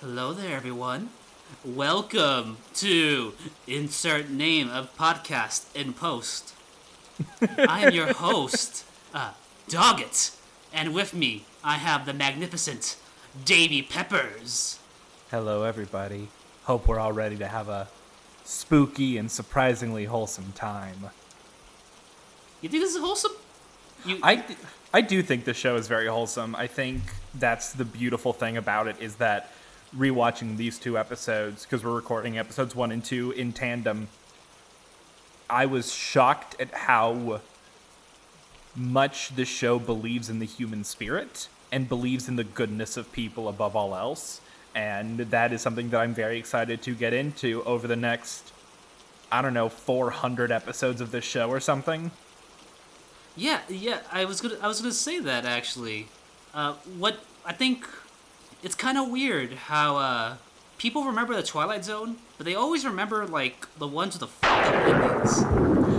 Hello there, everyone. Welcome to Insert Name of Podcast in Post. I am your host, Dogget, and with me I have the magnificent Davey Peppers. Hello, everybody. Hope we're all ready to have a spooky and surprisingly wholesome time. You think this is wholesome? I do think the show is very wholesome. I think that's the beautiful thing about it is that rewatching these two episodes, because we're recording episodes 1 and 2 in tandem, I was shocked at how much the show believes in the human spirit and believes in the goodness of people above all else. And that is something that I'm very excited to get into over the next, 400 episodes of this show or something. Yeah. I was gonna say that actually. What I think it's kind of weird how people remember the Twilight Zone, but they always remember like the ones with the fucked up endings.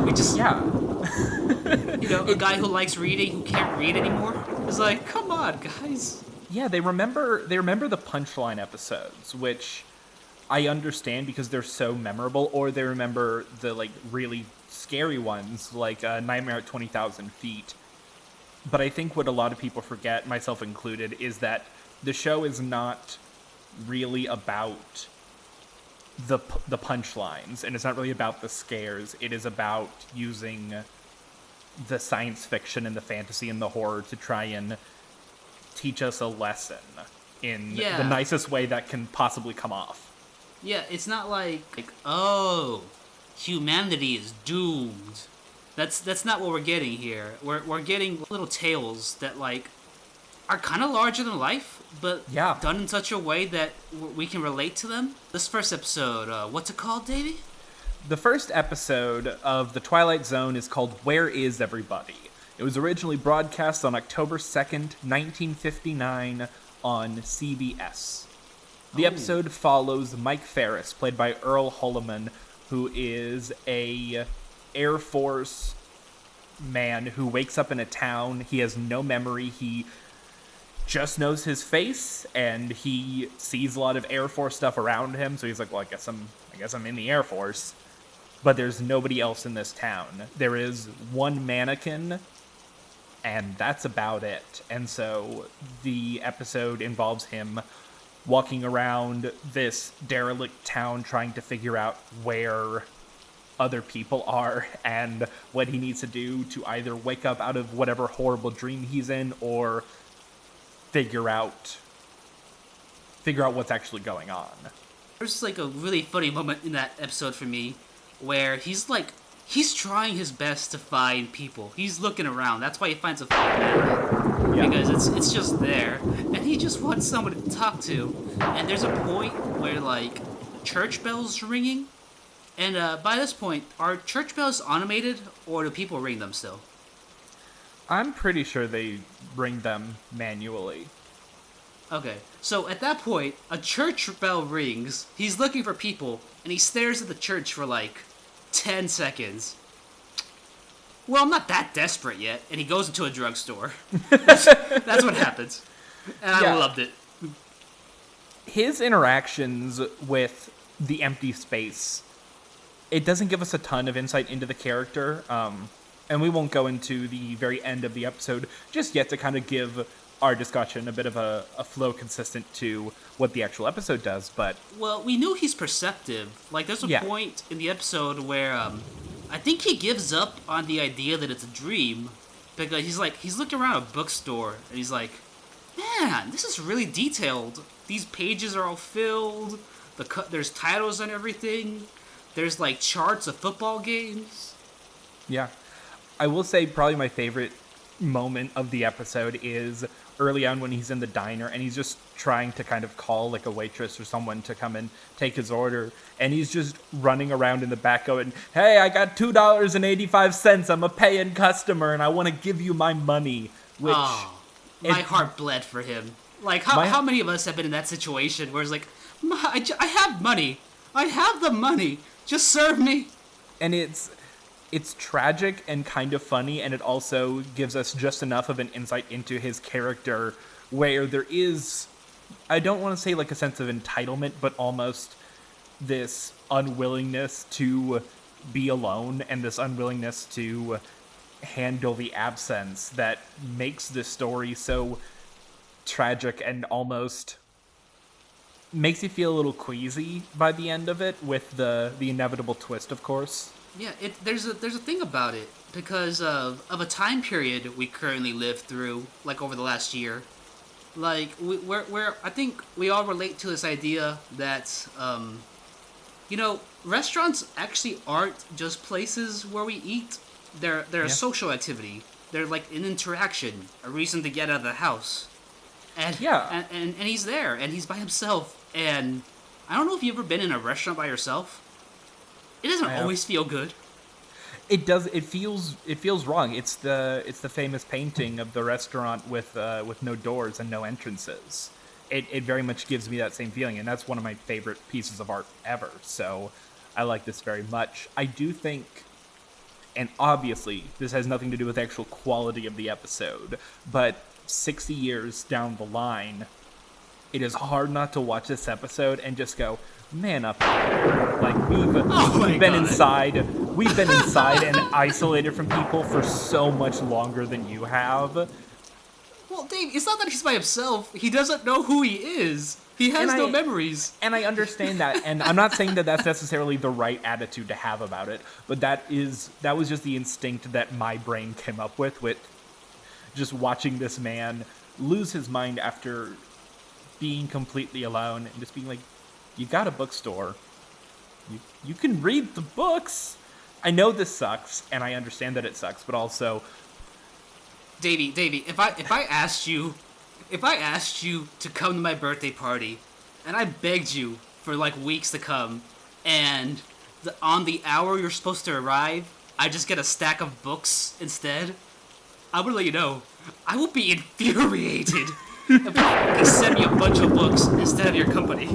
We just a guy who likes reading who can't read anymore. It's like, come on, guys. Yeah, they remember the punchline episodes, which I understand because they're so memorable, or they remember the like really scary ones like Nightmare at 20,000 Feet. But I think what a lot of people forget, myself included, is that the show is not really about the punchlines, and it's not really about the scares. It is about using the science fiction and the fantasy and the horror to try and teach us a lesson in the nicest way that can possibly come off. Yeah, it's not like oh, humanity is doomed. That's not what we're getting here. We're getting little tales that like are kind of larger than life, but done in such a way that we can relate to them. This first episode, what's it called, Davey? The first episode of The Twilight Zone is called Where Is Everybody? It was originally broadcast on October 2nd, 1959 on CBS. The episode follows Mike Ferris, played by Earl Holliman, who is a Air Force man who wakes up in a town. He has no memory. He just knows his face, and he sees a lot of Air Force stuff around him. So he's like, "Well, I guess I'm in the Air Force." But there's nobody else in this town. There is one mannequin, and that's about it. And so the episode involves him walking around this derelict town trying to figure out where other people are and what he needs to do to either wake up out of whatever horrible dream he's in or figure out what's actually going on. There's like a really funny moment in that episode for me where he's trying his best to find people. He's looking around. That's why he finds a mannequin. Because it's just there, and he just wants someone to talk to. And there's a point where like church bells ringing, and by this point, are church bells automated or do people ring them still? I'm pretty sure they ring them manually. Okay, so at that point, a church bell rings. He's looking for people, and he stares at the church for like 10 seconds. Well, I'm not that desperate yet, and he goes into a drugstore. That's what happens. And I loved it. His interactions with the empty space, it doesn't give us a ton of insight into the character, and we won't go into the very end of the episode just yet to kind of give our discussion a bit of a flow consistent to what the actual episode does, but... Well, we knew he's perceptive. Like, there's a point in the episode where, I think he gives up on the idea that it's a dream, because he's looking around a bookstore, and he's like, man, this is really detailed. These pages are all filled, there's titles on everything, there's, like, charts of football games. Yeah. I will say probably my favorite moment of the episode is early on when he's in the diner and he's just trying to kind of call like a waitress or someone to come and take his order, and he's just running around in the back going, "Hey, I got $2.85. I'm a paying customer and I want to give you my money." Which my heart bled for him. Like how many of us have been in that situation where it's like, I have money. I have the money. Just serve me. And it's tragic and kind of funny, and it also gives us just enough of an insight into his character where there is I don't want to say like a sense of entitlement, but almost this unwillingness to be alone and this unwillingness to handle the absence that makes this story so tragic and almost makes you feel a little queasy by the end of it, with the inevitable twist, of course. Yeah, there's a thing about it because of a time period we currently live through, like over the last year. Like we're I think we all relate to this idea that restaurants actually aren't just places where we eat. They're a social activity. They're like an interaction, a reason to get out of the house. And and he's there, and he's by himself. And I don't know if you've ever been in a restaurant by yourself. It doesn't always feel good. It does. It feels wrong. It's the famous painting of the restaurant with no doors and no entrances. It very much gives me that same feeling, and that's one of my favorite pieces of art ever. So I like this very much. I do think, and obviously this has nothing to do with the actual quality of the episode, but 60 years down the line, it is hard not to watch this episode and just go, man up. Like we've been inside and isolated from people for so much longer than you have. Well, Dave, it's not that he's by himself. He doesn't know who he is. He has no memories. And I understand that, and I'm not saying that that's necessarily the right attitude to have about it, but that was just the instinct that my brain came up with just watching this man lose his mind after being completely alone and just being like, you got a bookstore. You can read the books. I know this sucks, and I understand that it sucks, but also, Davey, if I asked you to come to my birthday party, and I begged you for like weeks to come, and on the hour you're supposed to arrive, I just get a stack of books instead, I would let you know, I will be infuriated if you send me a bunch of books instead of your company.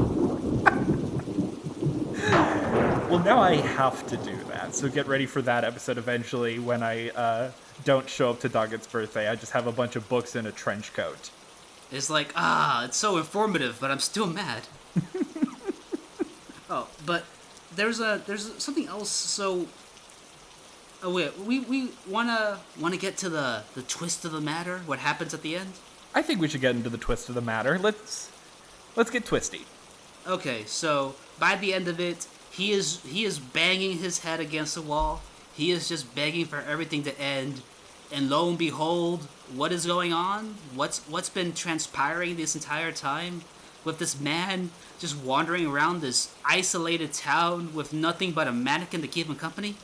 Well, now I have to do that, so get ready for that episode eventually when I don't show up to Dogget's birthday. I just have a bunch of books in a trench coat. It's like, it's so informative, but I'm still mad. Oh, but there's something else. So, wait, we wanna get to the twist of the matter. What happens at the end? I think we should get into the twist of the matter. Let's get twisty. Okay, so by the end of it, he is banging his head against the wall. He is just begging for everything to end. And lo and behold, what is going on? What's been transpiring this entire time with this man just wandering around this isolated town with nothing but a mannequin to keep him company?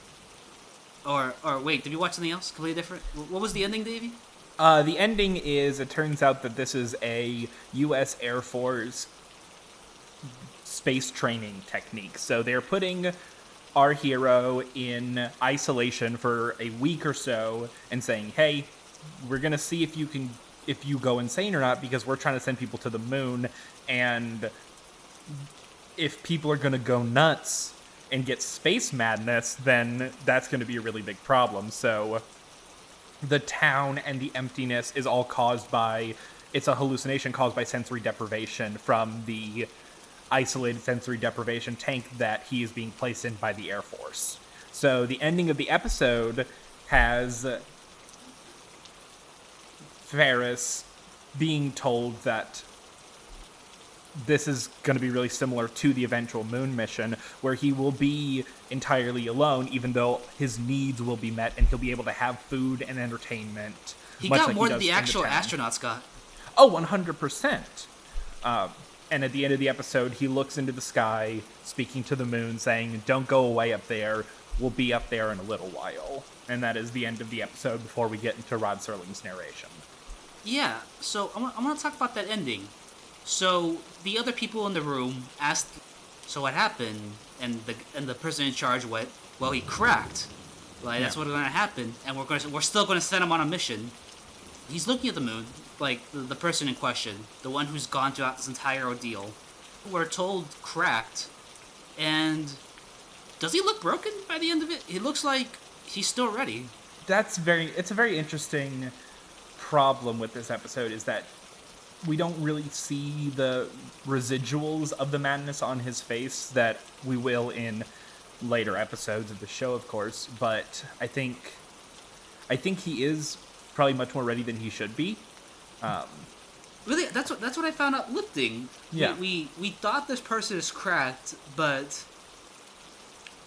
Or wait, did you watch something else completely different? What was the ending, Davey? The ending is, it turns out that this is a U.S. Air Force space training technique. So they're putting our hero in isolation for a week or so and saying, hey, we're going to see if you go insane or not, because we're trying to send people to the moon, and if people are going to go nuts and get space madness, then that's going to be a really big problem. So the town and the emptiness is all caused by, it's a hallucination caused by sensory deprivation from the isolated sensory deprivation tank that he is being placed in by the Air Force. So the ending of the episode has Ferris being told that this is going to be really similar to the eventual moon mission, where he will be entirely alone, even though his needs will be met and he'll be able to have food and entertainment. He got more than the actual astronauts got. Oh, 100%. And at the end of the episode, he looks into the sky, speaking to the moon, saying, don't go away up there. We'll be up there in a little while. And that is the end of the episode before we get into Rod Serling's narration. Yeah, so I want to talk about that ending. So the other people in the room asked, so what happened? And the person in charge went, well, he cracked. Like, that's what's going to happen. And we're still going to send him on a mission. He's looking at the moon. Like, the person in question, the one who's gone throughout this entire ordeal, we're told cracked, and does he look broken by the end of it? He looks like he's still ready. It's a very interesting problem with this episode, is that we don't really see the residuals of the madness on his face that we will in later episodes of the show, of course. But I think he is probably much more ready than he should be. Really, that's what I found uplifting. Yeah. We thought this person is cracked, but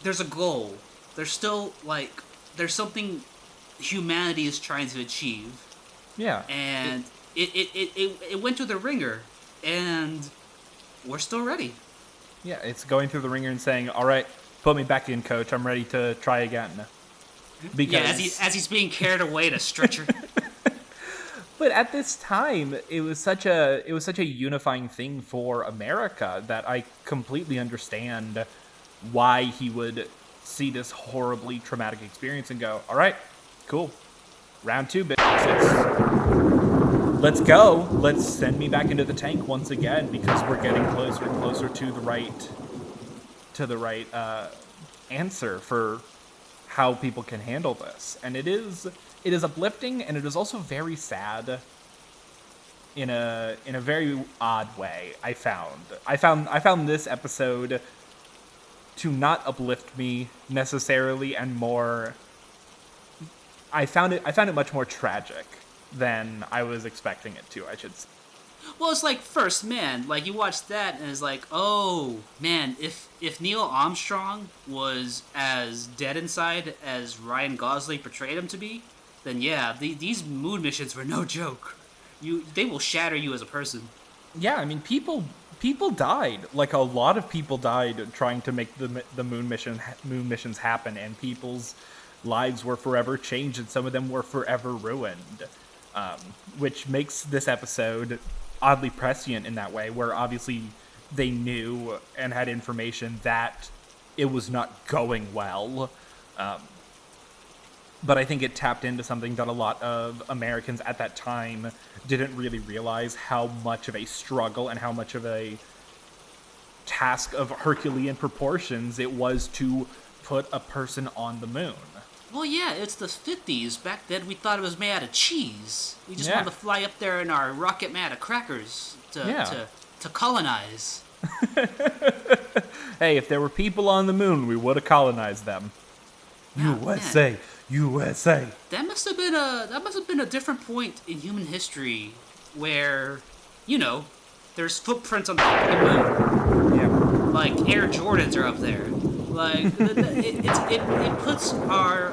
there's a goal. There's still there's something humanity is trying to achieve. Yeah. And it went through the ringer, and we're still ready. Yeah, it's going through the ringer and saying, "All right, put me back in, coach. I'm ready to try again." Because as he's being carried away in a stretcher. But at this time, it was such a unifying thing for America that I completely understand why he would see this horribly traumatic experience and go, "All right, cool, round 2, bitches. Let's go. Let's send me back into the tank once again because we're getting closer and closer to the right answer for how people can handle this." And it is uplifting, and it is also very sad in a very odd way. I found this episode to not uplift me necessarily, and more, I found it much more tragic than I was expecting it to, I should say. Well, it's like First Man. Like, you watch that and it's like, oh man, if Neil Armstrong was as dead inside as Ryan Gosling portrayed him to be, then yeah, these moon missions were no joke. They will shatter you as a person. Yeah, I mean, people died. Like, a lot of people died trying to make the moon missions happen, and people's lives were forever changed, and some of them were forever ruined. Which makes this episode oddly prescient in that way, where obviously they knew and had information that it was not going well. But I think it tapped into something that a lot of Americans at that time didn't really realize, how much of a struggle and how much of a task of Herculean proportions it was to put a person on the moon. Well, yeah, it's the 50s. Back then, we thought it was made out of cheese. We just wanted to fly up there in our rocket made out of crackers to colonize. Hey, if there were people on the moon, we would have colonized them. USA, man. USA. That must have been a different point in human history where, there's footprints on the moon. Yeah. Like Air Jordans are up there. Like it puts our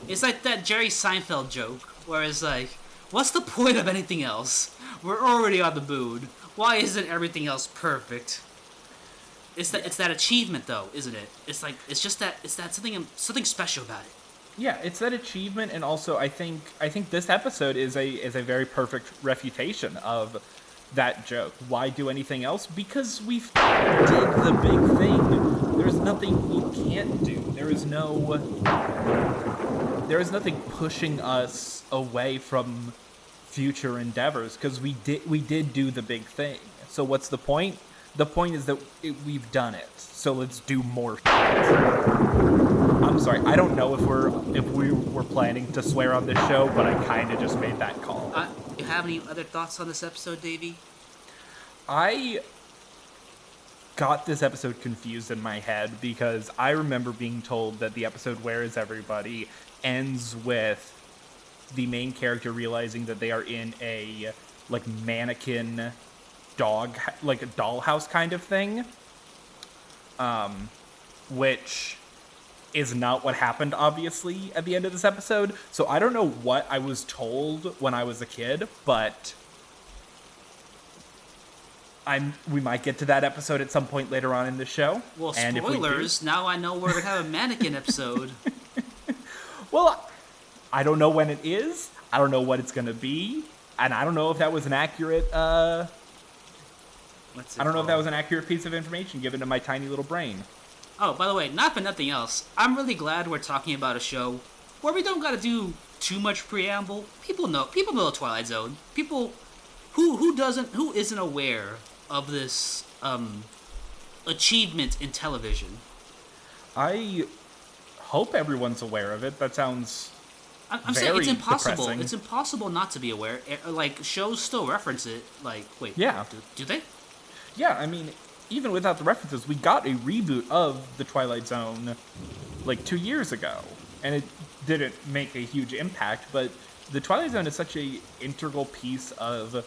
it's like that Jerry Seinfeld joke where it's like, what's the point of anything else? We're already on the moon. Why isn't everything else perfect? It's that achievement though, isn't it? It's something special about it. Yeah, it's that achievement, and also I think this episode is a very perfect refutation of that joke. Why do anything else? Because we did the big thing. There's nothing you can't do. There is nothing pushing us away from future endeavors, because we did do the big thing. So what's the point? The point is that we've done it. So let's do more. I'm sorry, I don't know if we were planning to swear on this show, but I kind of just made that call. You have any other thoughts on this episode, Davey? I got this episode confused in my head because I remember being told that the episode Where Is Everybody ends with the main character realizing that they are in a mannequin dog, like a dollhouse kind of thing, which is not what happened, obviously, at the end of this episode. So I don't know what I was told when I was a kid, but we might get to that episode at some point later on in the show. Well, spoilers, now I know we're going to have a mannequin episode. Well, I don't know when it is, I don't know what it's going to be, and I don't know if that was an accurate, I don't know if that was an accurate piece of information given to my tiny little brain. Oh, by the way, not for nothing else, I'm really glad we're talking about a show where we don't got to do too much preamble. People know Twilight Zone. People who isn't aware of this achievement in television. I hope everyone's aware of it. That sounds I'm saying it's impossible. Depressing. It's impossible not to be aware. Like, shows still reference it. Like, wait. Yeah. Do they? Yeah, I mean, even without the references, we got a reboot of The Twilight Zone, like, 2 years ago. And it didn't make a huge impact, but The Twilight Zone is such a integral piece of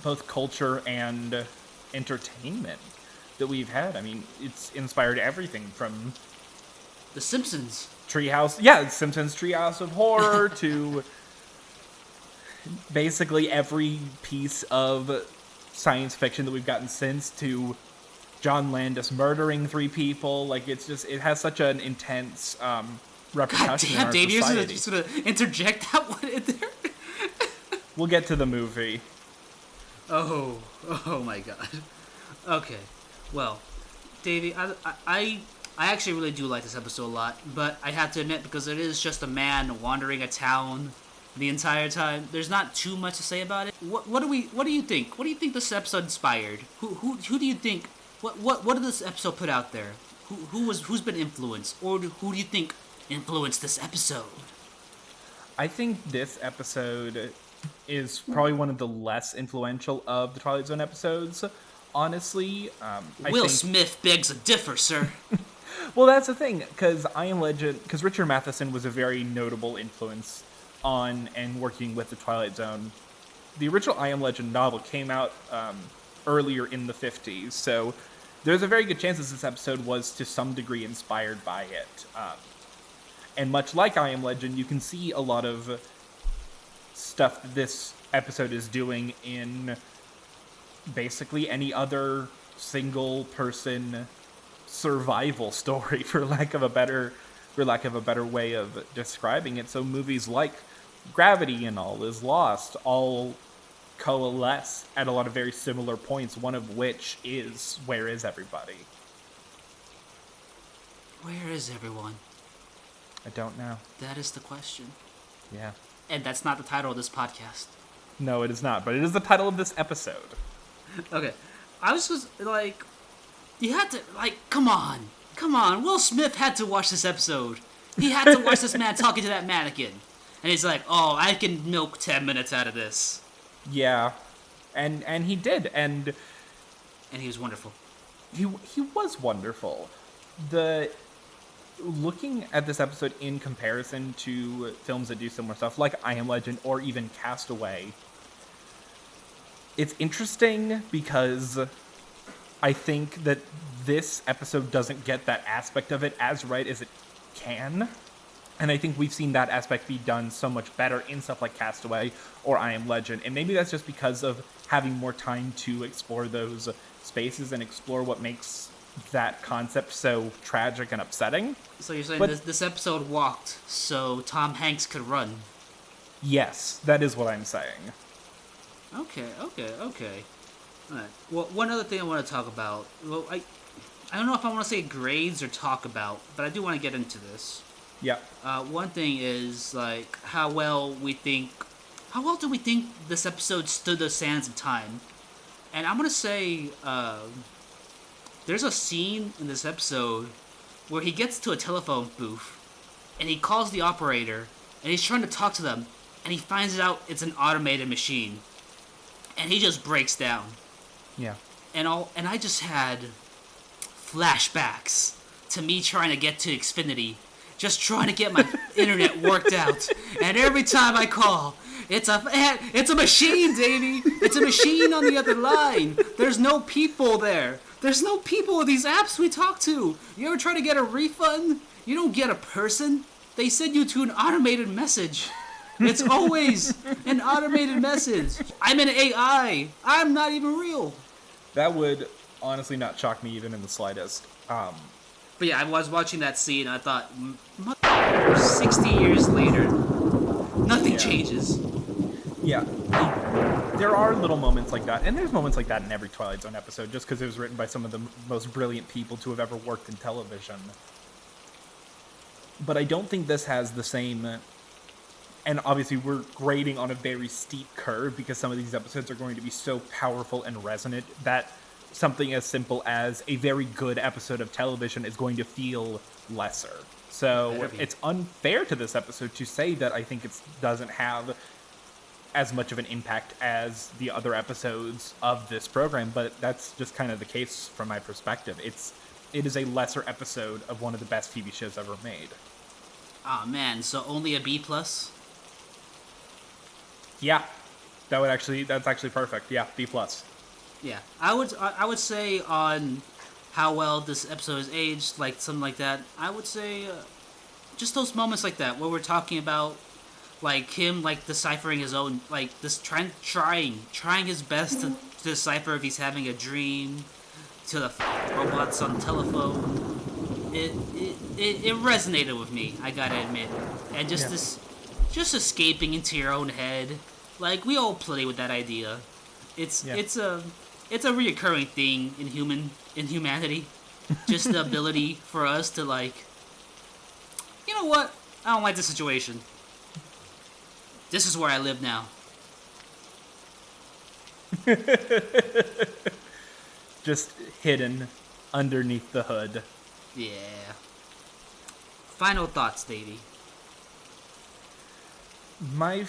both culture and entertainment that we've had. I mean, it's inspired everything from The Simpsons. Simpsons Treehouse of Horror to basically every piece of science fiction that we've gotten since, to John Landis murdering 3 people. Like, it has such an intense repercussion in our Dave, society. you're just gonna interject that one in there? We'll get to the movie. Oh my god. Okay, well, Davey, I actually really do like this episode a lot, but I have to admit, because it is just a man wandering a town the entire time, there's not too much to say about it. What do you think? What do you think this episode inspired? Who do you think? What did this episode put out there? Who's been influenced, or who do you think influenced this episode? I think this episode is probably one of the less influential of the Twilight Zone episodes. Honestly, Will Smith begs to differ, sir. Well, that's the thing, because because Richard Matheson was a very notable influence on and working with the Twilight Zone. The original I Am Legend novel came out earlier in the 50s, so there's a very good chance that this episode was to some degree inspired by it. And much like I Am Legend, you can see a lot of stuff that this episode is doing in basically any other single person survival story, for lack of a better way of describing it. So movies like Gravity and All Is Lost all coalesce at a lot of very similar points, one of which is, where is everybody? Where is everyone? I don't know. That is the question. Yeah. And that's not the title of this podcast. No, it is not, but it is the title of this episode. Okay. I was just like, you had to, like, come on. Will Smith had to watch this episode. He had to watch this man talking to that mannequin. And he's like, oh, I can milk 10 minutes out of this. Yeah. And he did, and he was wonderful. He was wonderful. Looking at this episode in comparison to films that do similar stuff, like I Am Legend or even Castaway, it's interesting because I think that this episode doesn't get that aspect of it as right as it can. And I think we've seen that aspect be done so much better in stuff like Castaway or I Am Legend. And maybe that's just because of having more time to explore those spaces and explore what makes that concept so tragic and upsetting. So you're saying this episode walked so Tom Hanks could run? Yes, that is what I'm saying. Okay. Alright. Well, one other thing I want to talk about. Well, I don't know if I want to say grades or talk about, but I do want to get into this. Yeah. One thing is, like, how well do we think this episode stood the sands of time? And I'm gonna say, there's a scene in this episode where he gets to a telephone booth and he calls the operator and he's trying to talk to them and he finds out it's an automated machine and he just breaks down. Yeah. And I just had flashbacks to me trying to get to Xfinity, just trying to get my internet worked out, and every time I call, it's a machine, Davey. It's a machine on the other line. There's no people there. There's no people with these apps we talk to. You ever try to get a refund? You don't get a person. They send you to an automated message. It's always an automated message. I'm an AI. I'm not even real. That would honestly not shock me even in the slightest. But yeah, I was watching that scene and I thought, 60 years later, nothing changes. Yeah. There are little moments like that, and there's moments like that in every Twilight Zone episode, just because it was written by some of the most brilliant people to have ever worked in television. But I don't think this has the same... And obviously we're grading on a very steep curve because some of these episodes are going to be so powerful and resonant that something as simple as a very good episode of television is going to feel lesser. So Better be. it's unfair to this episode to say that I think it doesn't have as much of an impact as the other episodes of this program, but that's just kind of the case from my perspective. It is a lesser episode of one of the best TV shows ever made. Oh man, so only a B plus? Yeah, that's actually perfect. Yeah, B plus. Yeah, I would say on how well this episode is aged, like something like that. I would say just those moments like that where we're talking about like him like deciphering his own like this trying his best to decipher if he's having a dream to the robots on the telephone. It resonated with me, I gotta admit, and just escaping into your own head, like we all play with that idea. It's a reoccurring thing in humanity, just the ability for us to like, you know what? I don't like this situation. This is where I live now. Just hidden underneath the hood. Yeah. Final thoughts, Davey. My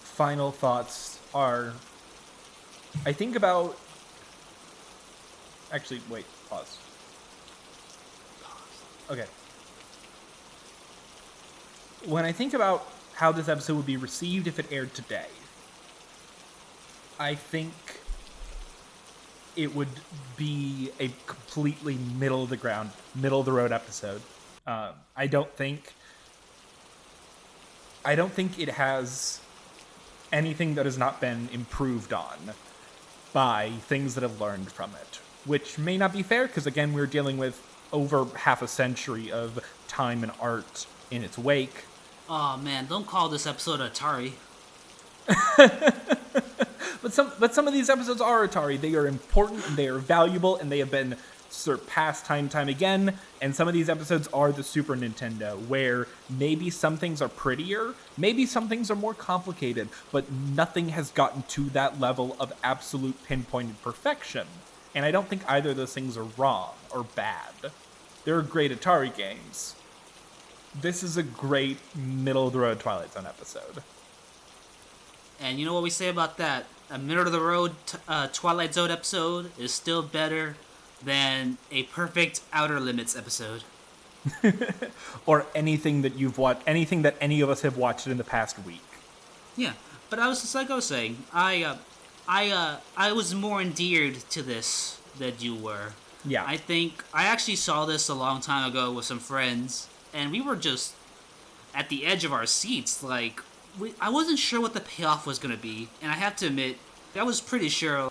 final thoughts are, I think about... Actually, wait, pause. Okay. When I think about how this episode would be received if it aired today, I think it would be a completely middle of the road episode. I don't think it has anything that has not been improved on by things that have learned from it, which may not be fair because again we're dealing with over half a century of time and art in its wake. Oh man, don't call this episode Atari. But some of these episodes are Atari. They are important and they are valuable and they have been surpassed time and time again. And some of these episodes are the Super Nintendo, where maybe some things are prettier, maybe some things are more complicated, but nothing has gotten to that level of absolute pinpointed perfection. And I don't think either of those things are wrong or bad. They're great Atari games. This is a great middle-of-the-road Twilight Zone episode. And you know what we say about that? A middle-of-the-road Twilight Zone episode is still better than a perfect Outer Limits episode. Or anything that you've watched, anything that any of us have watched in the past week. Yeah, but I was just like I was saying, I was more endeared to this than you were. Yeah. I think I actually saw this a long time ago with some friends, and we were just at the edge of our seats. Like, I wasn't sure what the payoff was gonna be, and I have to admit, I was pretty sure,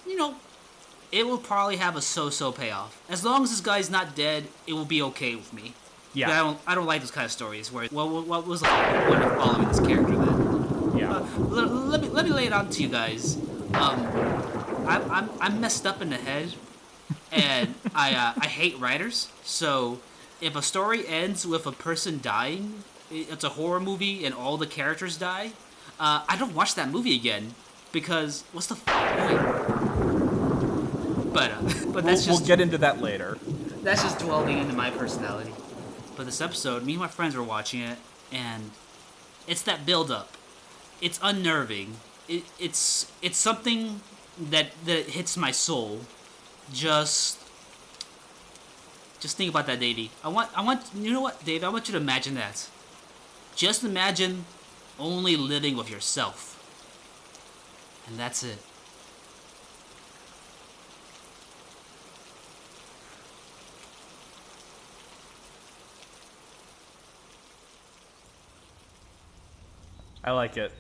it will probably have a so-so payoff. As long as this guy's not dead, it will be okay with me. Yeah. But I don't like those kind of stories where, what was the point of following this character then? Yeah. Let me lay it on to you guys. I'm messed up in the head, and I hate writers. So if a story ends with a person dying, it's a horror movie and all the characters die, I don't watch that movie again because what's the point? But that's we'll get into that later. That's just dwelling into my personality. But this episode, me and my friends were watching it, and it's that build-up. It's unnerving. It's something that hits my soul. Just think about that, Davey. I want you know what, Dave? I want you to imagine that. Just imagine only living with yourself, and that's it. I like it.